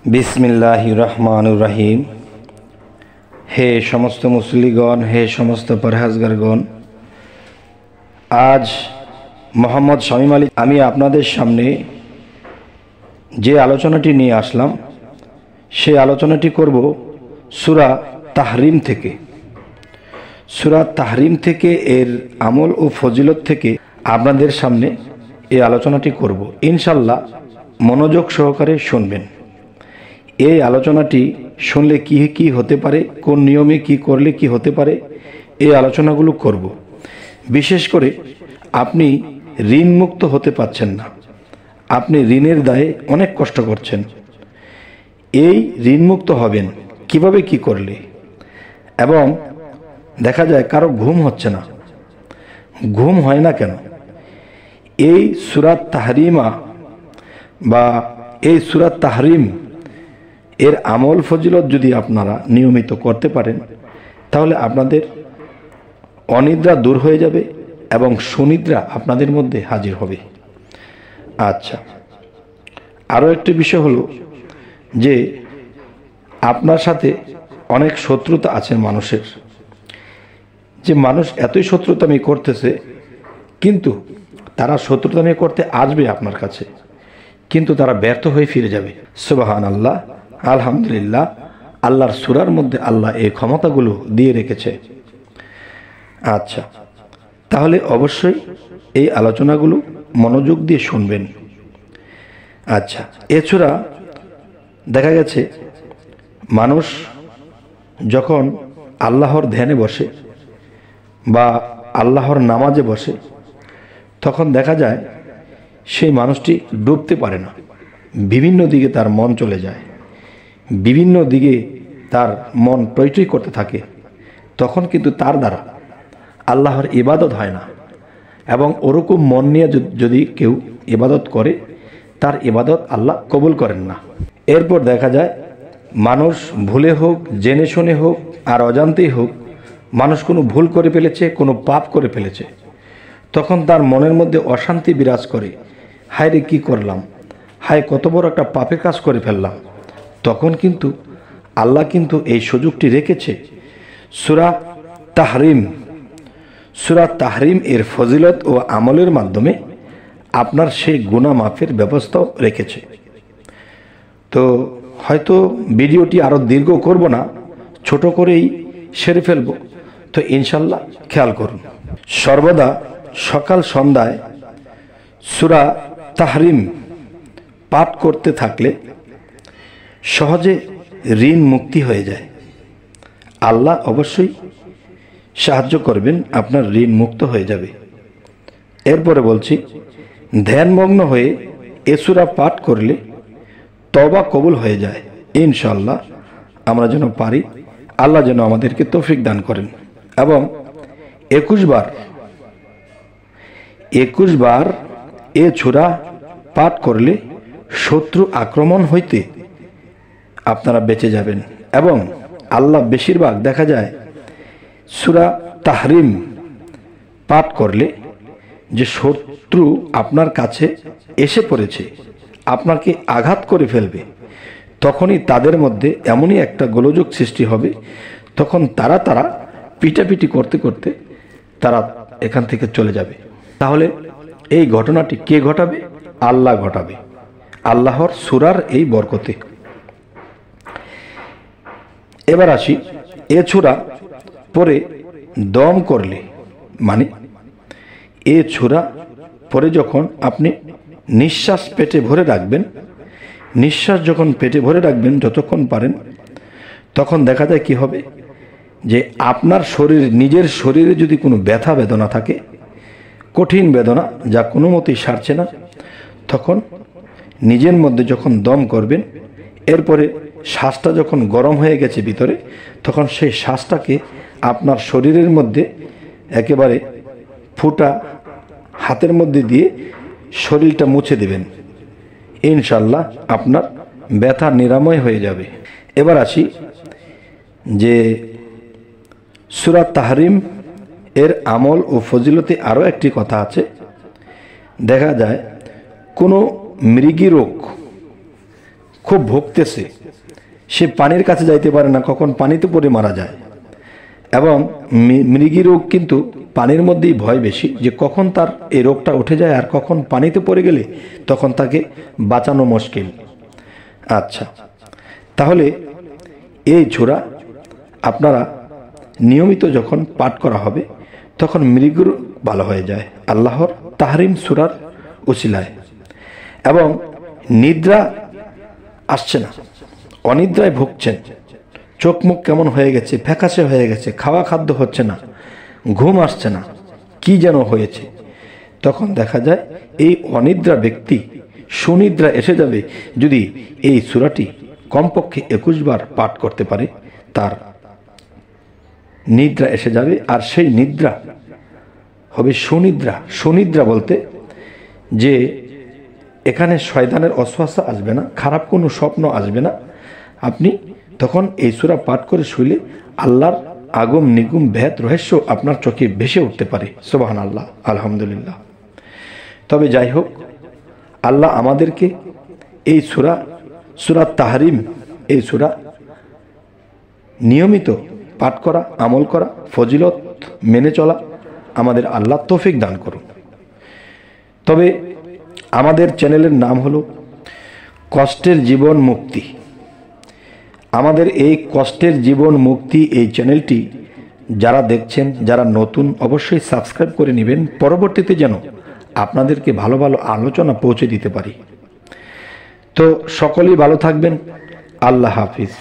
बिस्मिल्लाहिर रहमानिर रहीम। हे समस्त मुसल्लीगण, हे समस्त परहेजगारगण, आज मोहम्मद शामीम आলী আমি আপনাদের সামনে যে আলোচনাটি নিয়ে আসলাম সেই আলোচনাটি করব সূরা তাহরিম থেকে। সূরা তাহরিম থেকে এর আমল ও ফজিলত থেকে আপনাদের সামনে এই আলোচনাটি করব। ইনশাআল্লাহ মনোযোগ সহকারে শুনবেন। এই আলোচনাটি শুনলে কি কি হতে পারে, কোন নিয়মে কি করলে কি হতে পারে, এই আলোচনাগুলো করব। বিশেষ করে আপনি ঋণ মুক্ত হতে পারছেন না, আপনি ঋণের দায়ে অনেক কষ্ট করছেন। এই ঋণ মুক্ত হবেন কিভাবে, কি করলে, এবং দেখা যায় কারো ঘুম হচ্ছে না। ঘুম হয় না কেন? এই সূরা তাহরিমা বা এই সূরা তাহরিম এর আমল ফজিলত যদি আপনারা নিয়মিত করতে পারেন তাহলে আপনাদের অনিদ্রা দূর হয়ে যাবে এবং সুনিদ্রা আপনাদের মধ্যে হাজির হবে। আচ্ছা, আরও একটি বিষয় হলো যে আপনার সাথে অনেক শত্রুতা আছে মানুষের, যে মানুষ এতই শত্রুতামি করতেছে, কিন্তু তারা শত্রুতামি করতে আসবে আপনার কাছে, কিন্তু তারা ব্যর্থ হয়ে ফিরে যাবে। সুবহানাল্লাহ, আলহামদুলিল্লাহ, আল্লাহর সূরার মধ্যে আল্লাহ এই ক্ষমতাগুলো দিয়ে রেখেছে। আচ্ছা, তাহলে অবশ্যই এই আলোচনাগুলো মনোযোগ দিয়ে শুনবেন। আচ্ছা, এছাড়া দেখা গেছে মানুষ যখন আল্লাহর ধ্যানে বসে বা আল্লাহর নামাজে বসে তখন দেখা যায় সেই মানুষটি ডুবতে পারে না, বিভিন্ন দিকে তার মন চলে যায়, বিভিন্ন দিকে তার মন টইটই করতে থাকে। তখন কিন্তু তার দ্বারা আল্লাহর ইবাদত হয় না, এবং ওরকম মন নিয়ে যদি কেউ ইবাদত করে তার ইবাদত আল্লাহ কবুল করেন না। এরপর দেখা যায় মানুষ ভুলে হোক, জেনে শুনে হোক আর অজান্তেই হোক, মানুষ কোনো ভুল করে ফেলেছে, কোনো পাপ করে ফেলেছে, তখন তার মনের মধ্যে অশান্তি বিরাজ করে। হায় রে, কী করলাম, হায় কত বড় একটা পাপের কাজ করে ফেললাম। তখন কিন্তু আল্লাহ কিন্তু এই সুযোগটি রেখেছে সূরা তাহরিম। সূরা তাহরিম এর ফজিলত ও আমলের মাধ্যমে আপনার সেই গুনাহ মাফের ব্যবস্থাও রেখেছে। তো হয়তো ভিডিওটি আরও দীর্ঘ করব না, ছোট করেই সেরে ফেলব। তো ইনশাল্লাহ খেয়াল করুন, সর্বদা সকাল সন্ধ্যায় সূরা তাহরিম পাঠ করতে থাকলে সহজে ঋণ মুক্তি হয়ে যায়। আল্লাহ অবশ্যই সাহায্য করবেন, আপনার ঋণ মুক্ত হয়ে যাবে। এরপরে বলছি, ধ্যানমগ্ন হয়ে এ সূরা পাঠ করলে তওবা কবুল হয়ে যায়। ইনশাআল্লাহ আমরা যেন পারি, আল্লাহ যেন আমাদেরকে তৌফিক দান করেন। এবং 21 বার এ সূরা পাঠ করলে শত্রু আক্রমণ হইতে আপনারা বেঁচে যাবেন। এবং আল্লাহ বেশিরভাগ দেখা যায় সূরা তাহরিম পাঠ করলে যে শত্রু আপনার কাছে এসে পড়েছে, আপনাকে আঘাত করে ফেলবে, তখনই তাদের মধ্যে এমনই একটা গোলযোগ সৃষ্টি হবে, তখন তারা পিটাপিটি করতে করতে তারা এখান থেকে চলে যাবে। তাহলে এই ঘটনাটি কে ঘটাবে? আল্লাহ ঘটাবে, আল্লাহর সূরার এই বরকতে। এবার আসি, এ সূরা পরে দম করলে, মানে এ সূরা পরে যখন আপনি নিঃশ্বাস পেটে ভরে রাখবেন, নিঃশ্বাস যখন পেটে ভরে রাখবেন যতক্ষণ পারেন, তখন দেখা যায় কি হবে, যে আপনার নিজের শরীরে যদি কোনো ব্যথা বেদনা থাকে, কঠিন বেদনা যা কোনো মতেই সারছে না, তখন নিজের মধ্যে যখন দম করবেন, এরপরে শ্বাসটা যখন গরম হয়ে গেছে ভিতরে, তখন সেই শ্বাসটাকে আপনার শরীরের মধ্যে একেবারে ফুটা হাতের মধ্যে দিয়ে শরীরটা মুছে দেবেন। ইনশাআল্লাহ আপনার ব্যথা নিরাময় হয়ে যাবে। এবার আসি যে সূরা তাহরিম এর আমল ও ফজিলতে আরও একটি কথা আছে। দেখা যায় কোনো মৃগী রোগ খুব ভুগতেছে, সে পানির কাছে যাইতে পারে না, কখন পানিতে পড়ে মারা যায়। এবং মৃগী রোগ কিন্তু পানির মধ্যেই ভয় বেশি, যে কখন তার এই রোগটা উঠে যায় আর কখন পানিতে পড়ে গেলে তখন তাকে বাঁচানো মুশকিল। আচ্ছা, তাহলে এই সূরা আপনারা নিয়মিত যখন পাঠ করা হবে তখন মৃগী রোগ ভালো হয়ে যায় আল্লাহর তাহরিম সূরার উসিলায়। এবং নিদ্রা আসছে না, অনিদ্রায় ভুগছেন, চোখ মুখ কেমন হয়ে গেছে, ফ্যাকাশে হয়ে গেছে, খাওয়া খাদ্য হচ্ছে না, ঘুম আসছে না, কি যেন হয়েছে, তখন দেখা যায় এই অনিদ্রা ব্যক্তি সুনিদ্রা এসে যাবে যদি এই সূরাটি কমপক্ষে 21 বার পাঠ করতে পারে। তার নিদ্রা এসে যাবে, আর সেই নিদ্রা হবে সুনিদ্রা। সুনিদ্রা বলতে যে এখানে শয়তানের ওয়াসওয়াসা আসবে না, খারাপ কোনো স্বপ্ন আসবে না। আপনি তখন এই সূরা পাঠ করে শুইলে আল্লাহর আগম নিগুম ভেদ রহস্য আপনার চোখে ভেসে উঠতে পারে। সুবহানাল্লাহ, আলহামদুলিল্লাহ। তবে যাই হোক, আল্লাহ আমাদেরকে এই সূরা তাহরিম, এই সূরা নিয়মিত পাঠ করা, আমল করা, ফজিলত মেনে চলা আমাদের আল্লাহ তৌফিক দান করুন। তবে আমাদের চ্যানেলের নাম হলো কষ্টের জীবন মুক্তি। আমাদের এই কষ্টের জীবন মুক্তি এই চ্যানেলটি যারা দেখছেন, যারা নতুন, অবশ্যই সাবস্ক্রাইব করে নেবেন, পরবর্তীতে যেন আপনাদেরকে ভালো ভালো আলোচনা পৌঁছে দিতে পারি। তো সকলেই ভালো থাকবেন। আল্লাহ হাফিজ।